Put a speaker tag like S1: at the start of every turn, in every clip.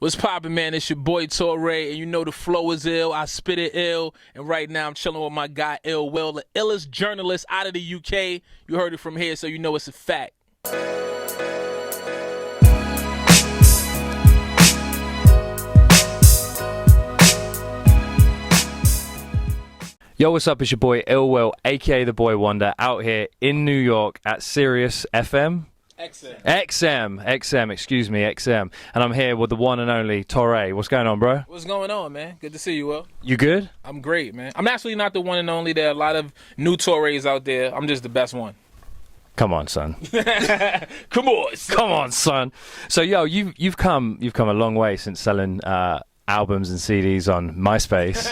S1: What's poppin', man? It's your boy Torae, and you know the flow is ill. I spit it ill, and right now I'm chilling with my guy Ill Will, the illest journalist out of the UK. You heard it from here, so you know it's a fact.
S2: Yo, what's up? It's your boy Ill Will, aka the Boy Wonder, out here in New York at Sirius XM. XM, and I'm here with the one and only Torae. What's going on, bro?
S1: What's going on, man? Good to see you, Will.
S2: You good?
S1: I'm great, man. I'm actually not the one and only. There are a lot of new Toraes out there. I'm just the best one.
S2: Come on, son.
S1: Come on, son.
S2: So, yo, you've come a long way since selling albums and CDs on MySpace,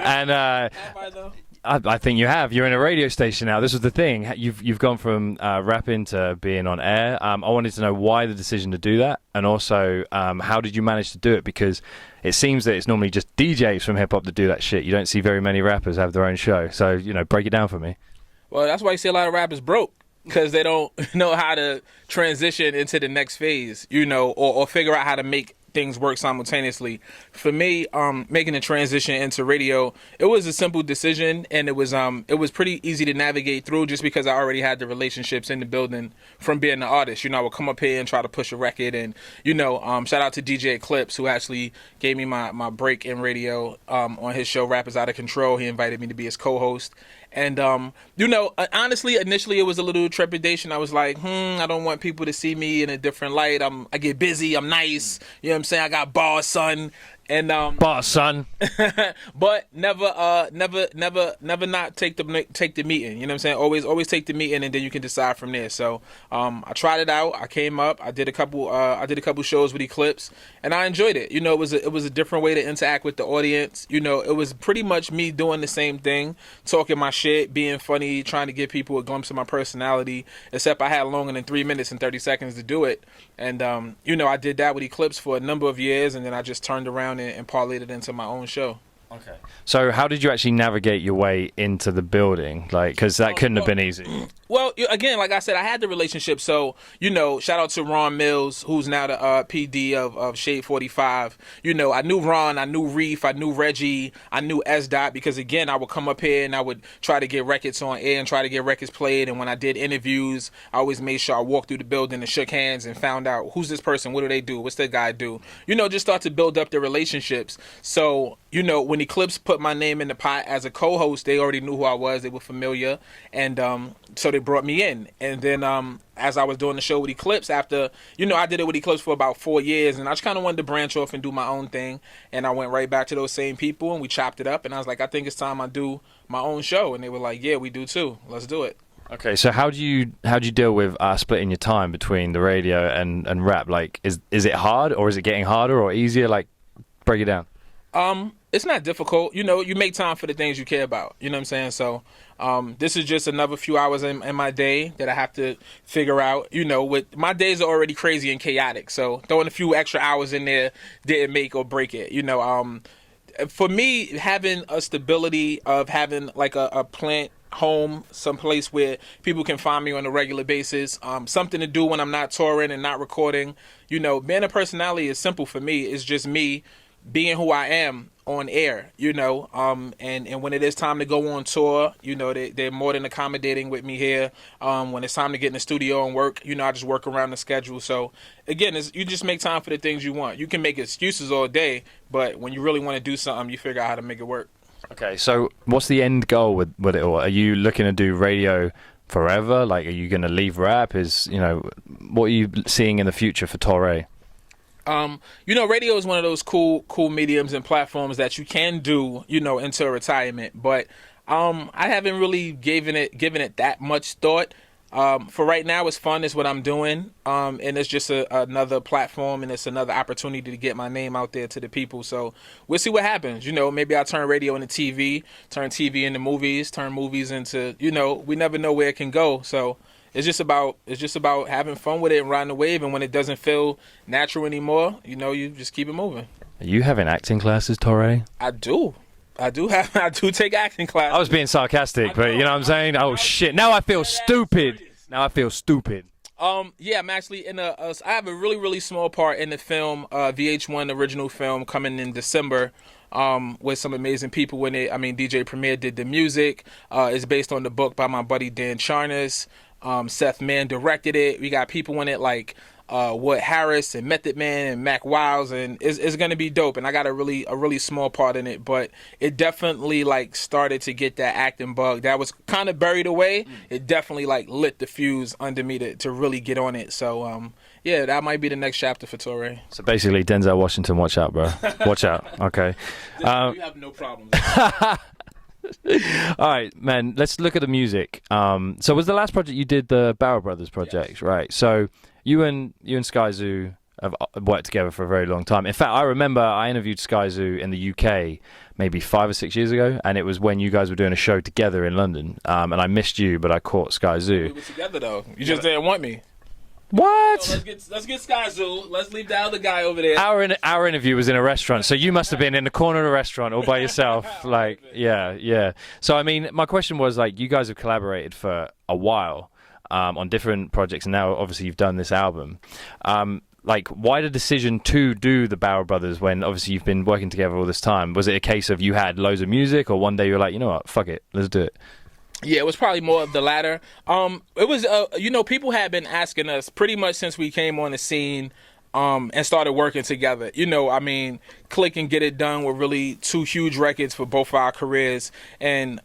S2: and
S1: Have I, though?
S2: I think you have. You're in a radio station now. This was the thing. You've gone from rapping to being on air. I wanted to know why the decision to do that, and also how did you manage to do it? Because it seems that it's normally just DJs from hip hop that do that shit. You don't see very many rappers have their own show. So break it down for me.
S1: Well, that's why you see a lot of rappers broke, because they don't know how to transition into the next phase, or figure out how to make things work simultaneously. For me, making the transition into radio, it was a simple decision, and it was pretty easy to navigate through, just because I already had the relationships in the building from being an artist. I would come up here and try to push a record, and shout out to DJ Eclipse, who actually gave me my break in radio on his show Rappers Out of Control. He invited me to be his co-host. And, honestly, initially it was a little trepidation. I was like, I don't want people to see me in a different light. I get busy. I'm nice. You know what I'm saying? I got bars, son. And
S2: Boss, son.
S1: But never not take the meeting. You know what I'm saying? Always take the meeting, and then you can decide from there. So I tried it out. I came up. I did a couple shows with Eclipse, and I enjoyed it. It was a different way to interact with the audience. It was pretty much me doing the same thing, talking my shit, being funny, trying to give people a glimpse of my personality. Except I had longer than 3 minutes and 30 seconds to do it. And I did that with Eclipse for a number of years, and then I just turned around and parlayed it into my own show.
S2: Okay. So how did you actually navigate your way into the building? Because that couldn't have been easy.
S1: Well, again, like I said, I had the relationship. So, shout out to Ron Mills, who's now the PD of Shade 45. I knew Ron, I knew Reef, I knew Reggie, I knew S-Dot, because, again, I would come up here and I would try to get records on air and try to get records played. And when I did interviews, I always made sure I walked through the building and shook hands and found out who's this person, what do they do, what's that guy do. Just start to build up the relationships. So, when Eclipse put my name in the pot as a co-host, they already knew who I was. They were familiar. And so they brought me in. And then as I was doing the show with Eclipse, after, I did it with Eclipse for about 4 years. And I just kind of wanted to branch off and do my own thing. And I went right back to those same people, and we chopped it up. And I was like, I think it's time I do my own show. And they were like, yeah, we do too. Let's do it.
S2: Okay, so how do you deal with splitting your time between the radio and rap? Like, is it hard, or is it getting harder or easier? Like, break it down.
S1: It's not difficult. You make time for the things you care about. You know what I'm saying? So this is just another few hours in my day that I have to figure out. With my days are already crazy and chaotic. So throwing a few extra hours in there didn't make or break it. For me, having a stability of having like a plant home, someplace where people can find me on a regular basis, something to do when I'm not touring and not recording. Being a personality is simple for me. It's just me being who I am on air, and when it is time to go on tour, they're more than accommodating with me here. When it's time to get in the studio and work, I just work around the schedule. So again, you just make time for the things you want. You can make excuses all day, but when you really want to do something, you figure out how to make it work.
S2: Okay, so what's the end goal with it all? Are you looking to do radio forever? Like, are you going to leave rap? What are you seeing in the future for Torae?
S1: Radio is one of those cool mediums and platforms that you can do, into retirement. But I haven't really given it that much thought. For right now, it's fun. It's what I'm doing. And it's just another platform, and it's another opportunity to get my name out there to the people. So we'll see what happens. Maybe I'll turn radio into TV, turn TV into movies, turn movies into, we never know where it can go. So it's just about having fun with it and riding the wave. And when it doesn't feel natural anymore, you just keep it moving.
S2: Are you having acting classes, Torae?
S1: I do take acting classes.
S2: I was being sarcastic, but you know what I'm saying? Oh shit! Now I feel stupid.
S1: Yeah, I'm actually in I have a really, really small part in the film, VH1 original film coming in December, with some amazing people in it. I mean, DJ Premier did the music. It's based on the book by my buddy Dan Charnas. Seth Mann directed it. We got people in it like Wood Harris and Method Man and Mac Wiles, and it's gonna be dope. And I got a really small part in it, but it definitely like started to get that acting bug that was kind of buried away. It definitely like lit the fuse under me to really get on it. So yeah, that might be the next chapter for Torae.
S2: So basically, Denzel Washington, watch out, bro. Watch out. Okay.
S1: You have no problems.
S2: All right, man. Let's look at the music. So was the last project you did the Barrel Brothers project,
S1: Yes.
S2: right? So you and Skyzoo have worked together for a very long time. In fact, I remember I interviewed Skyzoo in the UK maybe 5 or 6 years ago, and it was when you guys were doing a show together in London. And I missed you, but I caught Skyzoo.
S1: We were together though. You just didn't want me.
S2: What?
S1: So let's get Skyzoo. Let's leave the other guy over there.
S2: Our interview was in a restaurant, so you must have been in the corner of a restaurant all by yourself. Like, yeah. So, I mean, my question was, like, you guys have collaborated for a while on different projects, and now, obviously, you've done this album. Like, why the decision to do the Barrel Brothers when, obviously, you've been working together all this time? Was it a case of you had loads of music, or one day you were like, you know what, fuck it, let's do it?
S1: Yeah, it was probably more of the latter. It was, people had been asking us pretty much since we came on the scene, and started working together. I mean, Click and Get It Done were really two huge records for both of our careers, and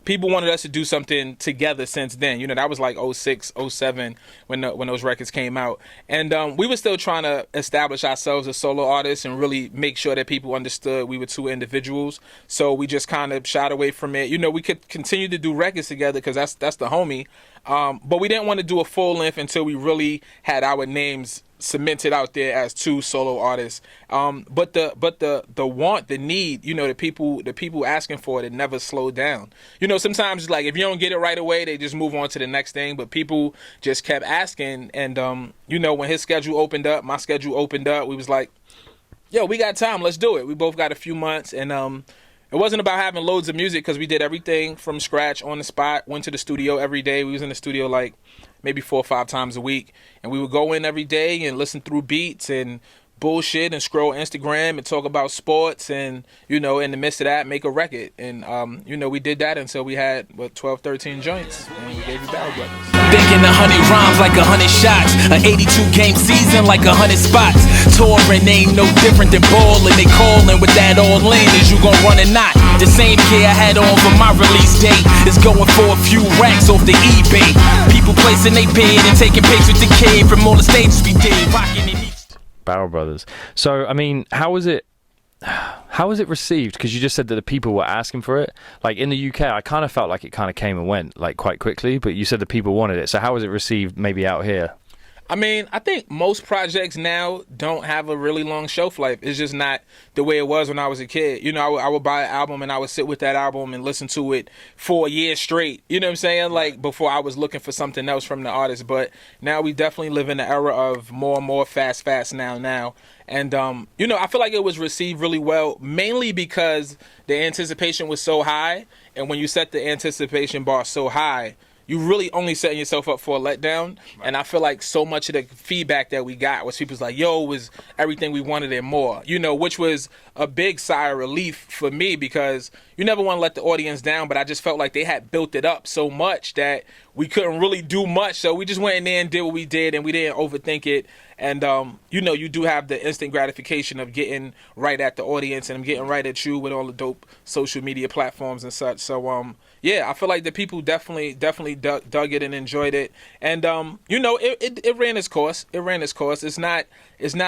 S1: people wanted us to do something together since then. That was like 06, 07 when those records came out. And we were still trying to establish ourselves as solo artists and really make sure that people understood we were two individuals. So we just kind of shied away from it. We could continue to do records together because that's the homie. But we didn't want to do a full length until we really had our names cemented out there as two solo artists. But the want, the need, the people asking for it never slowed down. Sometimes it's like if you don't get it right away, they just move on to the next thing. But people just kept asking, and when his schedule opened up, my schedule opened up, we was like, yo, we got time, let's do it. We both got a few months, and it wasn't about having loads of music because we did everything from scratch on the spot, went to the studio every day. We was in the studio like maybe 4 or 5 times a week, and we would go in every day and listen through beats and bullshit and scroll Instagram and talk about sports, and in the midst of that make a record. And we did that until we had 12, 13 joints, and we gave you Barrel Brothers.
S3: Thinking 100 rhymes like 100 shots, an 82 game season like 100 spots. Touring ain't no different than ballin'. They callin' with that all in, is you gon' run or not? The same gear I had on for my release date is going for a few racks off the eBay. People placing they bid and taking pics with the kid from all the stages we did, rockin' in each.
S2: Barrel Brothers. So, I mean, how was it received? Because you just said that the people were asking for it. Like in the UK, I kind of felt like it kind of came and went like quite quickly, but you said the people wanted it. So how was it received maybe out here?
S1: I mean, I think most projects now don't have a really long shelf life. It's just not the way it was when I was a kid. I would buy an album and I would sit with that album and listen to it for a year straight. You know what I'm saying? Like before I was looking for something else from the artist. But now we definitely live in the era of more and more fast now. And, I feel like it was received really well, mainly because the anticipation was so high. And when you set the anticipation bar so high, you really only setting yourself up for a letdown. Right. And I feel like so much of the feedback that we got was people's like, yo, it was everything we wanted and more, which was a big sigh of relief for me because you never want to let the audience down, but I just felt like they had built it up so much that we couldn't really do much. So we just went in there and did what we did, and we didn't overthink it. And, you do have the instant gratification of getting right at the audience, and I'm getting right at you with all the dope social media platforms and such. So, yeah, I feel like the people definitely dug it and enjoyed it. And, it ran its course. It's not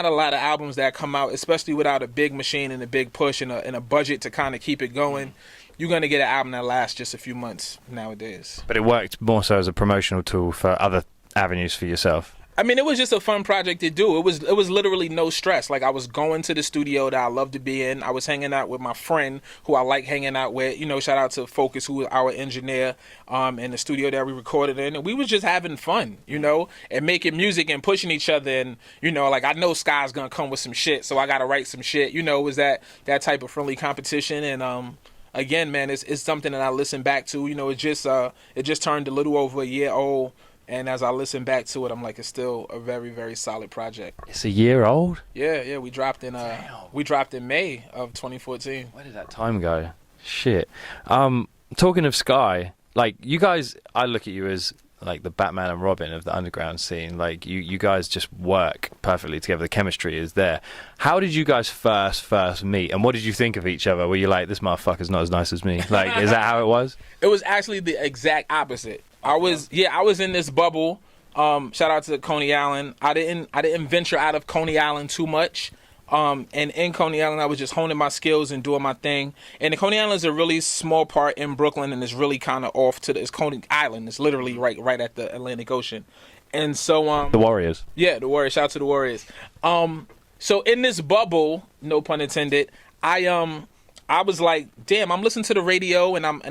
S1: a lot of albums that come out, especially without a big machine and a big push and a budget to kind of keep it going. You're going to get an album that lasts just a few months nowadays.
S2: But it worked more so as a promotional tool for other avenues for yourself.
S1: I mean, it was just a fun project to do. It was literally no stress. Like, I was going to the studio that I love to be in. I was hanging out with my friend who I like hanging out with. Shout out to Focus, who was our engineer in the studio that we recorded in. And we was just having fun, and making music and pushing each other. And, like, I know Sky's going to come with some shit, so I got to write some shit. It was that type of friendly competition. And, again, man, it's something that I listen back to. It just turned a little over a year old. And as I listen back to it, I'm like, it's still a very, very solid project.
S2: It's a year old?
S1: Yeah, we dropped in May of 2014.
S2: Where did that time go? Shit. Talking of Sky, like, you guys, I look at you as like the Batman and Robin of the underground scene. Like, you guys just work perfectly together. The chemistry is there. How did you guys first meet, and what did you think of each other? Were you like, this motherfucker's not as nice as me? Like, is that how it was?
S1: It was actually the exact opposite. I was in this bubble. Shout out to Coney Island. I didn't venture out of Coney Island too much. And in Coney Island, I was just honing my skills and doing my thing. And the Coney Island is a really small part in Brooklyn, and it's really kind of off to it's Coney Island. It's literally right at the Atlantic Ocean. And so
S2: the Warriors.
S1: Yeah, the Warriors. Shout out to the Warriors. So in this bubble, no pun intended, I was like, damn, I'm listening to the radio and I'm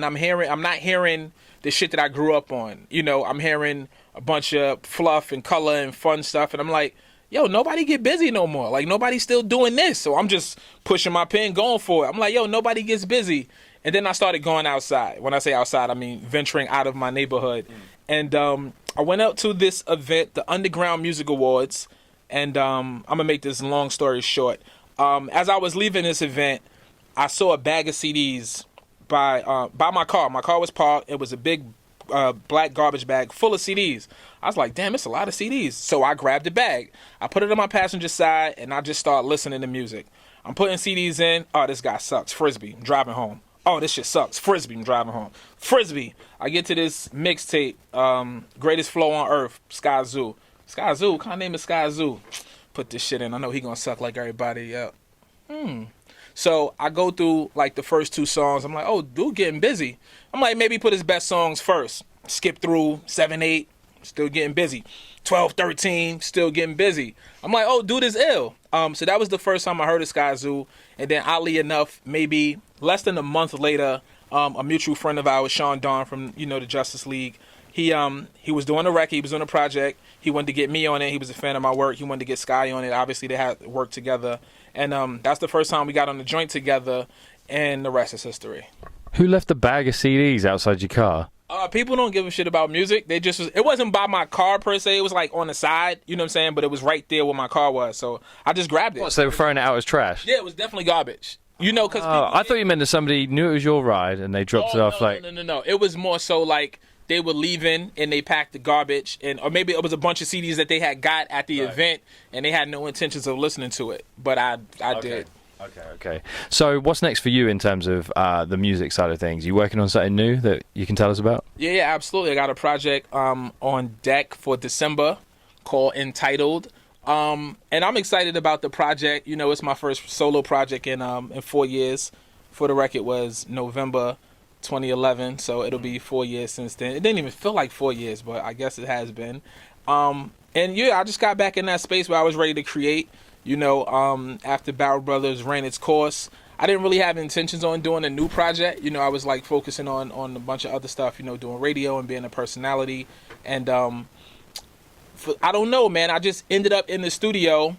S1: not hearing the shit that I grew up on. You know, I'm hearing a bunch of fluff and color and fun stuff, and I'm like, yo, nobody get busy no more. Like, nobody's still doing this. So I'm just pushing my pen, going for it. I'm like, yo, nobody gets busy. And then I started going outside. When I say outside, I mean venturing out of my neighborhood. And I went out to this event, the Underground Music Awards. And I'm going to make this long story short. As I was leaving this event, I saw a bag of CDs by my car. My car was parked. It was a big black garbage bag full of CDs. I was like, damn, it's a lot of CDs. So I grabbed the bag. I put it on my passenger side, and I just started listening to music. I'm putting CDs in. Oh, this guy sucks. Frisbee. I'm driving home. Oh, this shit sucks. Frisbee. I'm driving home. Frisbee. I get to this mixtape, Greatest Flow on Earth, Skyzoo. Skyzoo? What kind of name is Skyzoo? Put this shit in. I know he gonna suck like everybody. So I go through like the first two songs. I'm like, oh, dude getting busy. I'm like, maybe put his best songs first. Skip through 7, 8, still getting busy. 12, 13, still getting busy. I'm like, oh, dude is ill. So that was the first time I heard of Skyzoo. And then oddly enough, maybe less than a month later, a mutual friend of ours, Sean Dawn from, the Justice League, he was doing a record, he was doing a project. He wanted to get me on it. He was a fan of my work. He wanted to get Sky on it. Obviously, they had worked together. And that's the first time we got on the joint together, and the rest is history.
S2: Who left a bag of CDs outside your car?
S1: People don't give a shit about music. It wasn't by my car per se. It was like on the side, you know what I'm saying? But it was right there where my car was. So I just grabbed it.
S2: What, so they were throwing it out as trash?
S1: Yeah, it was definitely garbage. Because
S2: I thought you meant that somebody knew it was your ride and they dropped it off
S1: No. It was more so like they were leaving and they packed the garbage, or maybe it was a bunch of CDs that they had got at the event and they had no intentions of listening to it. But I did.
S2: Okay. So what's next for you in terms of the music side of things? You working on something new that you can tell us about? Yeah,
S1: absolutely. I got a project on deck for December called Entitled. And I'm excited about the project. It's my first solo project in 4 years. For the record, was November 2011, so it'll be 4 years since then. It didn't even feel like 4 years, but I guess it has been. And I just got back in that space where I was ready to create. After Barrel Brothers ran its course, I didn't really have intentions on doing a new project. I was like focusing on a bunch of other stuff, doing radio and being a personality. And I don't know, man. I just ended up in the studio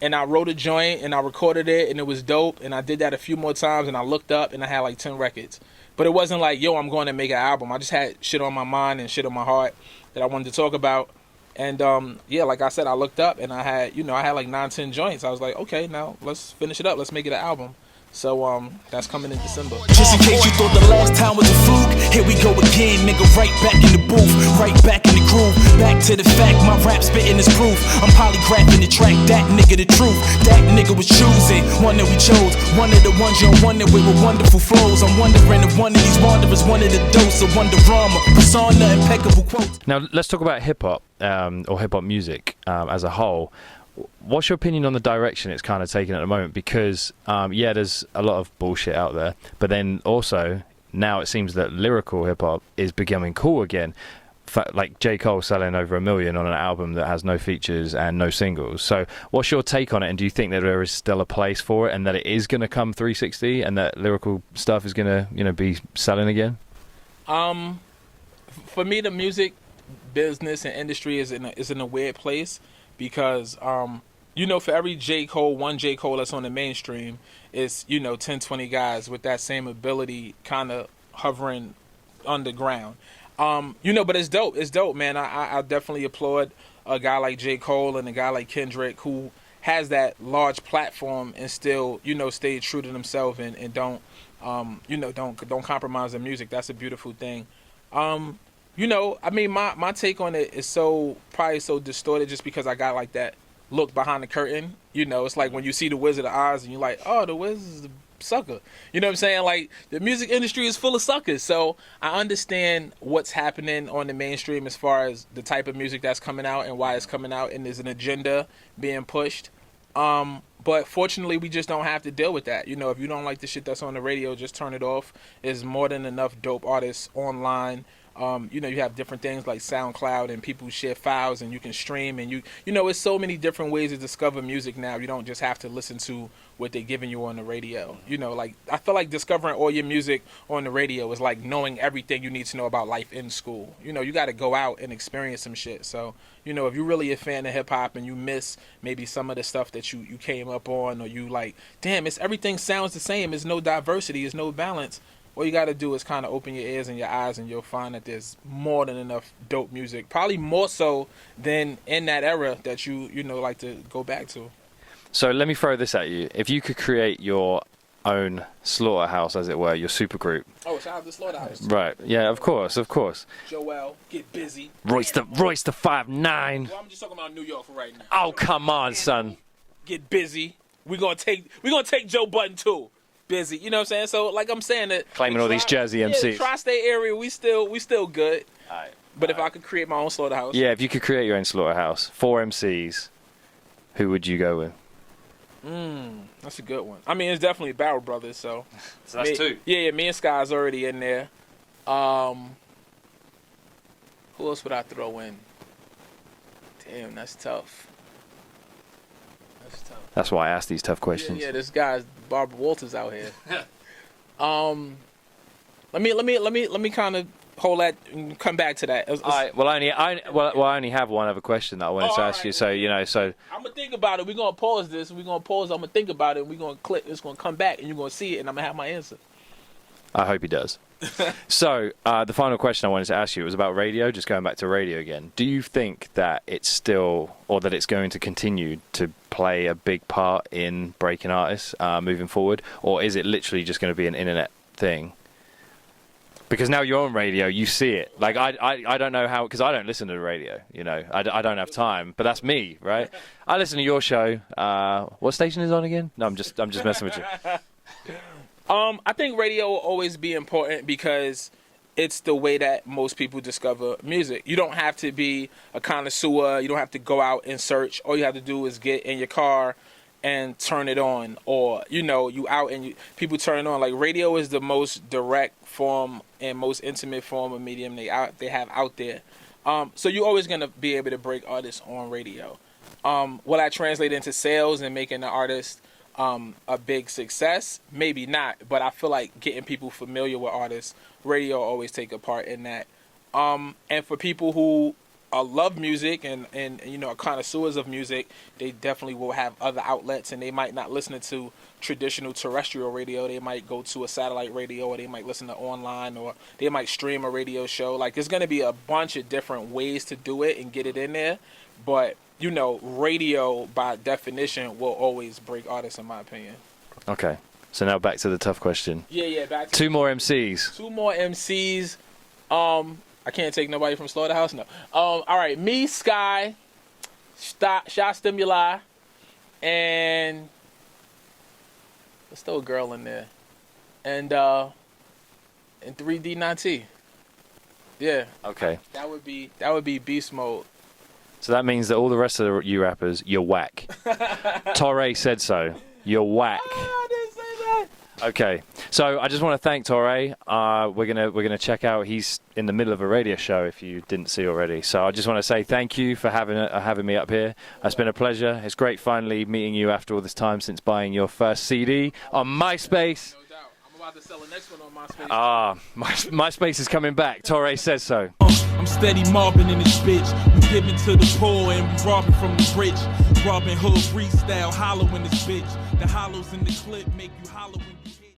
S1: and I wrote a joint and I recorded it and it was dope. And I did that a few more times and I looked up and I had like 10 records. But it wasn't like, yo, I'm going to make an album. I just had shit on my mind and shit on my heart that I wanted to talk about. And like I said, I looked up and I had like 9, 10 joints. I was like, okay, now let's finish it up. Let's make it an album. So that's coming in December.
S3: Just in case you thought the last time was a fluke, here we go again, nigga, right back in the booth, right back in the groove, back to the fact, my rap spitting is proof, I'm polygraphing the track, that nigga the truth, that nigga was choosing, one that we chose, one of the ones you're wondering with wonderful flows, I'm wondering if one of these wanderers wanted a dose of Wonderama, persona, impeccable quotes.
S2: Now let's talk about hip-hop, or hip-hop music as a whole. What's your opinion on the direction it's kind of taking at the moment? Because, there's a lot of bullshit out there. But then also, now it seems that lyrical hip-hop is becoming cool again. Like J. Cole selling over 1 million on an album that has no features and no singles. So what's your take on it? And do you think that there is still a place for it and that it is going to come 360 and that lyrical stuff is going to, be selling again?
S1: For me, the music business and industry is in a weird place. Because, for every one J. Cole that's on the mainstream, it's, 10, 20 guys with that same ability kind of hovering underground. But it's dope. It's dope, man. I definitely applaud a guy like J. Cole and a guy like Kendrick who has that large platform and still, stay true to themselves and don't, don't compromise their music. That's a beautiful thing. My take on it is probably so distorted just because I got like that look behind the curtain. It's like when you see the Wizard of Oz and you're like, oh, the Wiz is a sucker. You know what I'm saying? Like, the music industry is full of suckers. So I understand what's happening on the mainstream as far as the type of music that's coming out and why it's coming out, and there's an agenda being pushed. But fortunately, we just don't have to deal with that. If you don't like the shit that's on the radio, just turn it off. There's more than enough dope artists online. You have different things like SoundCloud and people share files and you can stream and it's so many different ways to discover music now. You don't just have to listen to what they're giving you on the radio. I feel like discovering all your music on the radio is like knowing everything you need to know about life in school. You got to go out and experience some shit. So, if you're really a fan of hip hop and you miss maybe some of the stuff that you came up on, or you like, damn, everything sounds the same. There's no diversity. There's no balance. All you got to do is kind of open your ears and your eyes, and you'll find that there's more than enough dope music. Probably more so than in that era that you like to go back to.
S2: So let me throw this at you. If you could create your own slaughterhouse, as it were, your supergroup.
S1: Oh, shout out to Slaughterhouse.
S2: Right. Yeah, of course.
S1: Joel, get busy.
S2: Royce the 5'9".
S1: Well, I'm just talking about New York for right now.
S2: Oh, come on, son.
S1: Get busy. We're gonna take Joe Budden too. Busy, you know what I'm saying? So, like I'm saying, that
S2: claiming all these Jersey MCs.
S1: The tri-state area, we still good.
S2: All right.
S1: But if I could create my own slaughterhouse,
S2: if you could create your own slaughterhouse, 4 MCs, who would you go with?
S1: That's a good one. I mean, it's definitely Barrel Brothers. So
S2: that's 2.
S1: Yeah, me and Sky's already in there. Who else would I throw in? Damn, that's tough.
S2: That's why I ask these tough questions.
S1: Yeah, this guy's Barbara Walters out here. Let me kind of hold that and come back to that.
S2: I only have one other question that I wanted to ask you. So
S1: I'm gonna think about it. We're gonna pause this. I'm gonna think about it. And we're gonna click. It's gonna come back, and you're gonna see it, and I'm gonna have my answer.
S2: I hope he does. So the final question I wanted to ask you was about radio. Just going back to radio again. Do you think that it's still, or that it's going to continue to play a big part in breaking artists moving forward, or is it literally just going to be an internet thing? Because now you're on radio, you see it. Like I don't know how, because I don't listen to the radio. I don't have time. But that's me, right? I listen to your show. What station is it on again? No, I'm just messing with you.
S1: I think radio will always be important because it's the way that most people discover music. You don't have to be a connoisseur. You don't have to go out and search. All you have to do is get in your car and turn it on, or you out and people turn it on. Like, radio is the most direct form and most intimate form of medium they have out there. So you're always gonna be able to break artists on radio. Will that translate into sales and making the artist a big success? Maybe not, but I feel like getting people familiar with artists, radio always take a part in that. And for people who love music and are connoisseurs of music, they definitely will have other outlets, and they might not listen to traditional terrestrial radio. They might go to a satellite radio, or they might listen to online, or they might stream a radio show. Like, there's going to be a bunch of different ways to do it and get it in there, but radio by definition will always break artists, in my opinion.
S2: Okay, so now back to the tough question.
S1: Back to
S2: 2 more MCs.
S1: 2 more MCs. I can't take nobody from Slaughterhouse. No. All right, me, Sky, Shot Stimuli, and there's still a girl in there, and 3D9T. Yeah.
S2: Okay.
S1: That would be beast mode.
S2: So that means that all the rest of you rappers, you're whack. Torae said so. You're whack.
S1: I didn't say that.
S2: Okay, so I just want to thank Torae. We're gonna check out. He's in the middle of a radio show, if you didn't see already. So I just want to say thank you for having me up here. It's been a pleasure. It's great finally meeting you after all this time since buying your first CD on MySpace.
S1: No doubt. I'm about to sell the next one on MySpace.
S2: MySpace is coming back. Torae says so.
S3: I'm steady mobbing in this bitch. We giving to the poor and we robbing from the rich. Robin Hood freestyle, hollow in this bitch. The hollows in the clip make you hollow in